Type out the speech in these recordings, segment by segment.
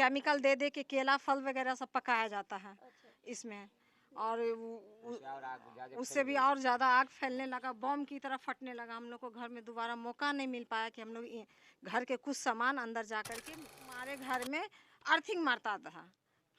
Chemical दे दे के केला फल वगैरह सब पकाया जाता है इसमें, और उससे भी और ज़्यादा आग फैलने लगा, बम की तरह फटने लगा। हम लोग को घर में दोबारा मौका नहीं मिल पाया कि हम लोग घर के कुछ सामान अंदर जा कर के, हमारे घर में अर्थिंग मारता था।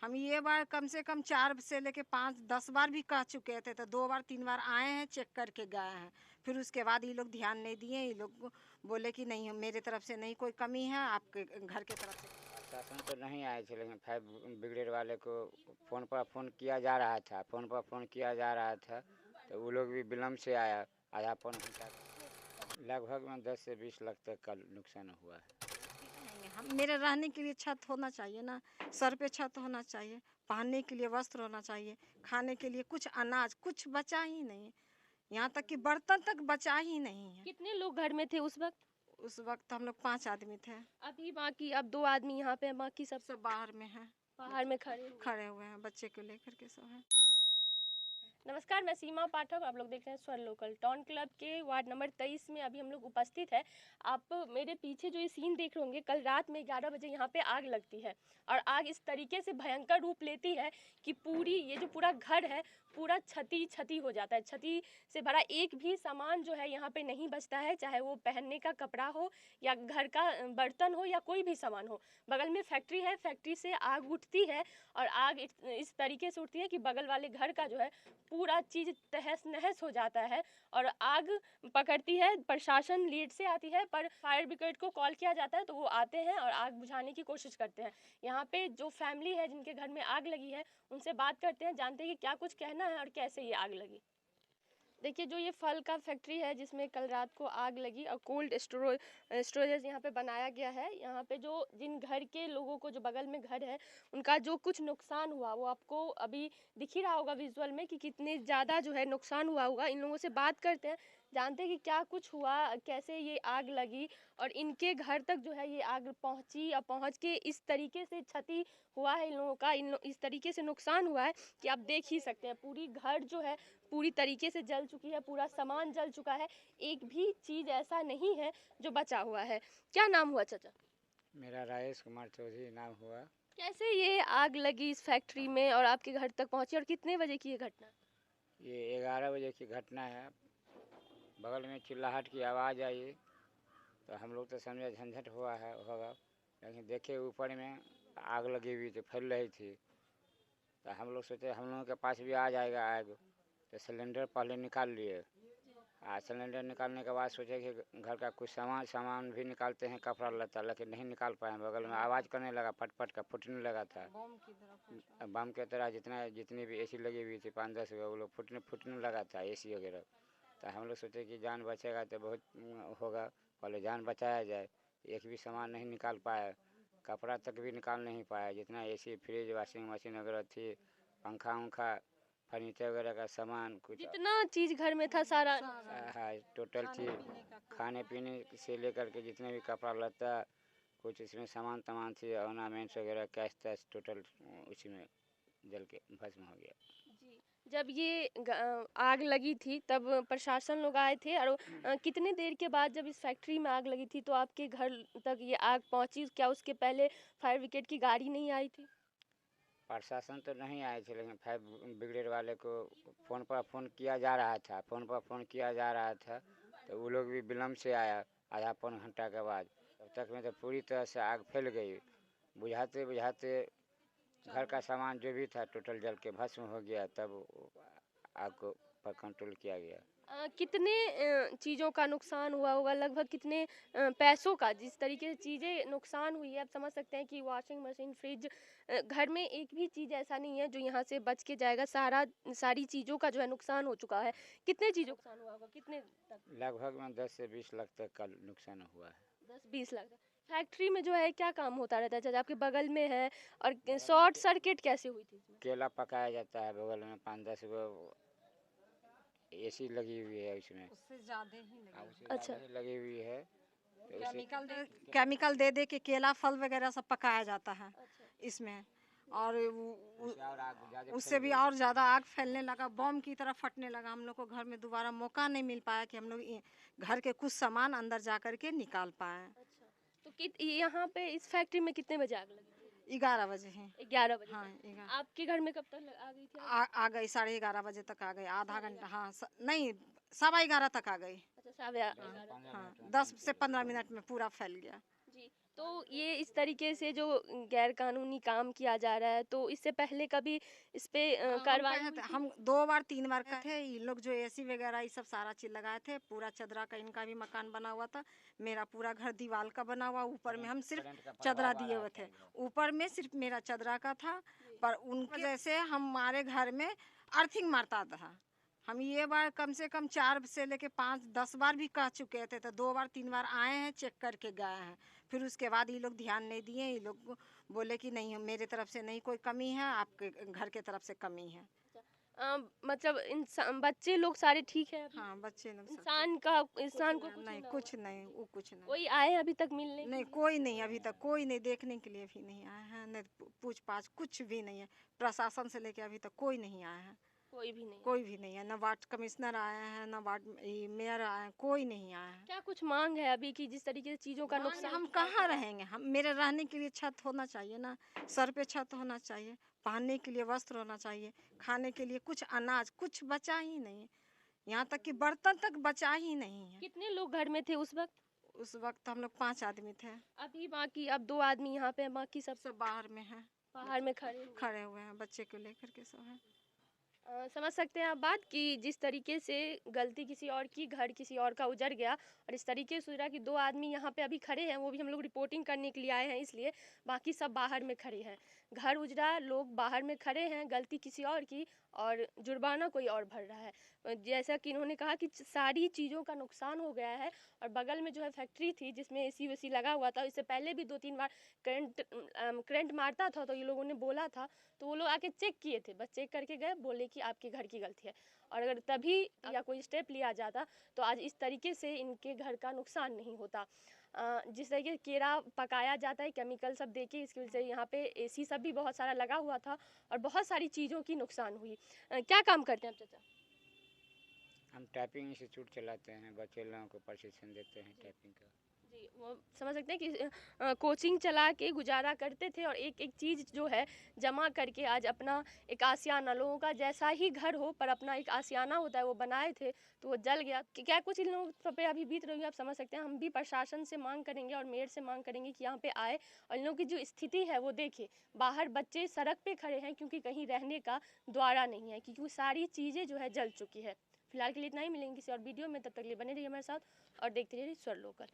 हम ये बार कम से कम 4 से लेके 5-10 बार भी कह चुके थे, तो 2 बार 3 बार आए हैं, चेक करके गए हैं। फिर उसके बाद ये लोग ध्यान नहीं दिए, ये लोग बोले कि नहीं मेरे तरफ से नहीं कोई कमी है, आपके घर के तरफ से। शासन तो नहीं आए थे, लेकिन फायर ब्रिगेड वाले को फ़ोन पर फ़ोन किया जा रहा था, तो वो लोग भी विलम्ब से आया, आधा पौन घंटा। लगभग में 10 से 20 लाख तक का नुकसान हुआ है। हम मेरे रहने के लिए छत होना चाहिए ना, सर पे छत होना चाहिए, पहनने के लिए वस्त्र होना चाहिए, खाने के लिए कुछ अनाज कुछ बचा ही नहीं, यहाँ तक कि बर्तन तक बचा ही नहीं है। कितने लोग घर में थे उस वक्त? उस वक्त हम लोग 5 आदमी थे। अभी बाकी अब 2 आदमी यहाँ पे हैं, बाकी सब सब बाहर में हैं, बाहर में खड़े हुए हैं, बच्चे को लेकर के सब हैं। नमस्कार, मैं सीमा पाठक, आप लोग देख रहे हैं स्वर लोकल। टाउन क्लब के वार्ड नंबर 23 में अभी हम लोग उपस्थित है। आप मेरे पीछे जो ये सीन देख रहे होंगे, कल रात में 11 बजे यहाँ पे आग लगती है और आग इस तरीके से भयंकर रूप लेती है कि पूरी ये जो पूरा घर है पूरा क्षति हो जाता है। क्षति से भरा एक भी सामान जो है यहाँ पे नहीं बचता है, चाहे वो पहनने का कपड़ा हो या घर का बर्तन हो या कोई भी सामान हो। बगल में फैक्ट्री है, फैक्ट्री से आग उठती है और आग इस तरीके से उठती है कि बगल वाले घर का जो है पूरा चीज़ तहस नहस हो जाता है और आग पकड़ती है। प्रशासन लीड से आती है, पर फायर ब्रिगेड को कॉल किया जाता है तो वो आते हैं और आग बुझाने की कोशिश करते हैं। यहाँ पे जो फैमिली है जिनके घर में आग लगी है उनसे बात करते हैं, जानते हैं कि क्या कुछ कहना है और कैसे ये आग लगी। देखिए, जो ये फल का फैक्ट्री है जिसमें कल रात को आग लगी और कोल्ड स्टोरेज यहाँ पे बनाया गया है। यहाँ पे जो जिन घर के लोगों को, जो बगल में घर है, उनका जो कुछ नुकसान हुआ वो आपको अभी दिख ही रहा होगा विजुअल में कि कितने ज़्यादा जो है नुकसान हुआ होगा। इन लोगों से बात करते हैं, जानते हैं कि क्या कुछ हुआ, कैसे ये आग लगी और इनके घर तक जो है ये आग पहुँची और पहुँच के इस तरीके से क्षति हुआ है इन लोगों का, इस तरीके से नुकसान हुआ है कि आप देख ही सकते हैं। पूरी घर जो है पूरी तरीके से जल चुकी है, पूरा सामान जल चुका है, एक भी चीज़ ऐसा नहीं है जो बचा हुआ है। क्या नाम हुआ चाचा? मेरा राजेश कुमार चौधरी नाम हुआ। कैसे ये आग लगी इस फैक्ट्री में और आपके घर तक पहुंची और कितने बजे की ये घटना? ये 11 बजे की घटना है। बगल में चिल्लाहट की आवाज़ आई तो हम लोग तो समझे झंझट हुआ है होगा, लेकिन देखे ऊपर में आग लगी हुई थी, फैल रही थी। तो हम लोग सोचे हम लोगों के पास भी आ जाएगा आग, तो सिलेंडर पहले निकाल लिए। सिलेंडर निकालने के बाद सोचे कि घर का कुछ सामान भी निकालते हैं, कपड़ा लता, लेकिन नहीं निकाल पाए। बगल में आवाज़ करने लगा, फटफट का फूटने लगा था, बम की तरह। जितनी भी एसी लगी हुई थी 5-10 वो लोग फूटने लगा था, एसी वगैरह। तो हम लोग सोचे कि जान बचेगा तो बहुत होगा, पहले जान बचाया जाए। एक भी सामान नहीं निकाल पाया, कपड़ा तक भी निकाल नहीं पाया। जितना एसी, फ्रिज, वाशिंग मशीन वगैरह थी, पंखा उंखा, फर्नीचर वगैरह का सामान, कुछ जितना चीज़ घर में था सारा हाँ टोटल चीज़, खाने पीने से लेकर के जितने भी कपड़ा लता, कुछ इसमें सामान थी, ऑर्नामेंट्स वगैरह, कैश तैश, टोटल उसी में जल के भस्म हो गया। जी। जब ये आग लगी थी तब प्रशासन लोग आए थे और कितने देर के बाद जब इस फैक्ट्री में आग लगी थी तो आपके घर तक ये आग पहुंची? क्या उसके पहले फायर ब्रिगेड की गाड़ी नहीं आई थी? प्रशासन तो नहीं आए थे, लेकिन फायर ब्रिगेड वाले को फ़ोन पर फ़ोन किया जा रहा था, तो वो लोग भी विलम्ब से आया, आधा पौन घंटा के बाद। तब तक में तो पूरी तरह से आग फैल गई। बुझाते बुझाते घर का सामान जो भी था टोटल जल के भस्म हो गया, तब आग को पर कंट्रोल किया गया। कितने चीज़ों का नुकसान हुआ होगा, लगभग कितने पैसों का? जिस तरीके से चीज़ें नुकसान हुई है आप समझ सकते हैं कि वॉशिंग मशीन, फ्रिज, घर में एक भी चीज़ ऐसा नहीं है जो यहाँ से बच के जाएगा। सारी चीज़ों का जो है नुकसान हो चुका है। कितने चीज़ों का नुकसान हुआ होगा, कितने तक? लगभग में 10 से 20 लाख तक का नुकसान हुआ है। 10-20 लाख? फैक्ट्री में जो है क्या काम होता रहता है? जैसे आपके बगल में है और शॉर्ट सर्किट कैसे हुई थी इसमें? केला पकाया जाता है, बगल में 5-10 गो एसी लगी हुई है, उसमें उससे ज़्यादा ही लगी। अच्छा। लगी हुई है। तो केमिकल दे दे के केला फल वगैरह सब पकाया जाता है इसमें, और उससे भी और ज़्यादा आग फैलने लगा, बम की तरह फटने लगा। हम लोग को घर में दोबारा मौका नहीं मिल पाया कि हम लोग घर के कुछ सामान अंदर जा कर के निकाल पाए। अच्छा, तो यहाँ पे इस फैक्ट्री में कितने बजे आग लगी? 11 बजे है। 11 बजे हाँ तक। 11 आपके घर में कब तक आ गई थी? आ गई 11:30 बजे तक आ गई, आधा घंटा। हाँ नहीं 11:15 तक आ गई। अच्छा, साढ़े हाँ 11। हाँ 10 से 15 मिनट में पूरा फैल गया। जी, तो ये इस तरीके से जो गैर कानूनी काम किया जा रहा है, तो इससे पहले कभी इस पे हाँ, कार्रवाई हुई थी? हम 2 बार 3 बार कहे थे। ये लोग जो एसी वगैरह ये सब सारा चीज लगाए थे, पूरा चदरा का इनका भी मकान बना हुआ था, मेरा पूरा घर दीवार का बना हुआ, ऊपर में हम सिर्फ चदरा दिए हुए थे, ऊपर में सिर्फ मेरा चदरा का था। पर उनकी वजह से हमारे घर में अर्थिंग मारता था। हम ये बार कम से कम 4 से लेके 5-10 बार भी कह चुके थे, तो 2 बार 3 बार आए हैं, चेक करके गए हैं। फिर उसके बाद ये लोग ध्यान नहीं दिए। ये लोग बोले कि नहीं मेरे तरफ से नहीं कोई कमी है, आपके घर के तरफ से कमी है। मतलब इंसान बच्चे लोग सारे ठीक है अभी? हाँ बच्चे लोग सब इंसान को कुछ नहीं, ना कुछ हुआ? नहीं, वो कुछ नहीं। कोई आए हैं अभी तक मिलने के नहीं लिए? कोई नहीं, अभी तक कोई नहीं, देखने के लिए भी नहीं आया है, नहीं पूछ पाछ कुछ भी नहीं है। प्रशासन से लेके अभी तक कोई नहीं आया है, कोई भी नहीं। कोई भी नहीं है। न वार्ड कमिश्नर आए हैं, न वार्ड मेयर आए हैं, कोई नहीं आया है। क्या कुछ मांग है अभी की जिस तरीके से चीजों का नुकसान? हम कहाँ रहेंगे? हम मेरे रहने के लिए छत होना चाहिए ना, सर पे छत होना चाहिए, पहनने के लिए वस्त्र होना चाहिए, खाने के लिए कुछ अनाज कुछ बचा ही नहीं, यहाँ तक कि बर्तन तक बचा ही नहीं है। कितने लोग घर में थे उस वक्त? उस वक्त हम लोग 5 आदमी थे। अभी बाकी अब 2 आदमी यहाँ पे हैं, बाकी सब सब बाहर में हैं, बाहर में खड़े हुए हैं, बच्चे को लेकर के सब है। समझ सकते हैं आप बात कि जिस तरीके से गलती किसी और की, घर किसी और का उजड़ गया, और इस तरीके से सुधरा कि 2 आदमी यहाँ पे अभी खड़े हैं, वो भी हम लोग रिपोर्टिंग करने के लिए आए हैं इसलिए, बाकी सब बाहर में खड़े हैं। घर उजड़ा, लोग बाहर में खड़े हैं, गलती किसी और की और जुर्माना कोई और भर रहा है। जैसा कि इन्होंने कहा कि सारी चीज़ों का नुकसान हो गया है, और बगल में जो है फैक्ट्री थी जिसमें एसी वेसी लगा हुआ था, इससे पहले भी 2-3 बार करंट मारता था, तो ये लोगों ने बोला था, तो वो लोग आके चेक किए थे, बस चेक करके गए, बोले कि आपके घर की गलती है, और अगर तभी या कोई स्टेप लिया जाता तो आज इस तरीके से इनके घर का नुकसान नहीं होता। जिस तरीके से केरा पकाया जाता है केमिकल सब देके, इसकी वजह से यहाँ पे एसी सब भी बहुत सारा लगा हुआ था और बहुत सारी चीज़ों की नुकसान हुई। क्या काम करते हैं आप चाचा? हम टाइपिंग इंस्टीट्यूट चलाते हैं, बच्चे लोगों को प्रशिक्षण देते हैं टाइपिंग का। जी, वो समझ सकते हैं कि कोचिंग चला के गुजारा करते थे और एक एक चीज़ जो है जमा करके आज अपना एक आशियाना, लोगों का जैसा ही घर हो पर अपना एक आशियाना होता है वो बनाए थे, तो वो जल गया। कि क्या कुछ इन लोगों पे अभी बीत रही है आप समझ सकते हैं। हम भी प्रशासन से मांग करेंगे और मेयर से मांग करेंगे कि यहाँ पे आए और इन लोगों की जो स्थिति है वो देखे। बाहर बच्चे सड़क पे खड़े हैं क्योंकि कहीं रहने का द्वारा नहीं है, क्योंकि सारी चीज़ें जो है जल चुकी है। फिलहाल के लिए इतना ही, मिलेंगे किसी और वीडियो में, तब तक के लिए बने रहिए हमारे साथ और देखते रहिए स्वर लोकल।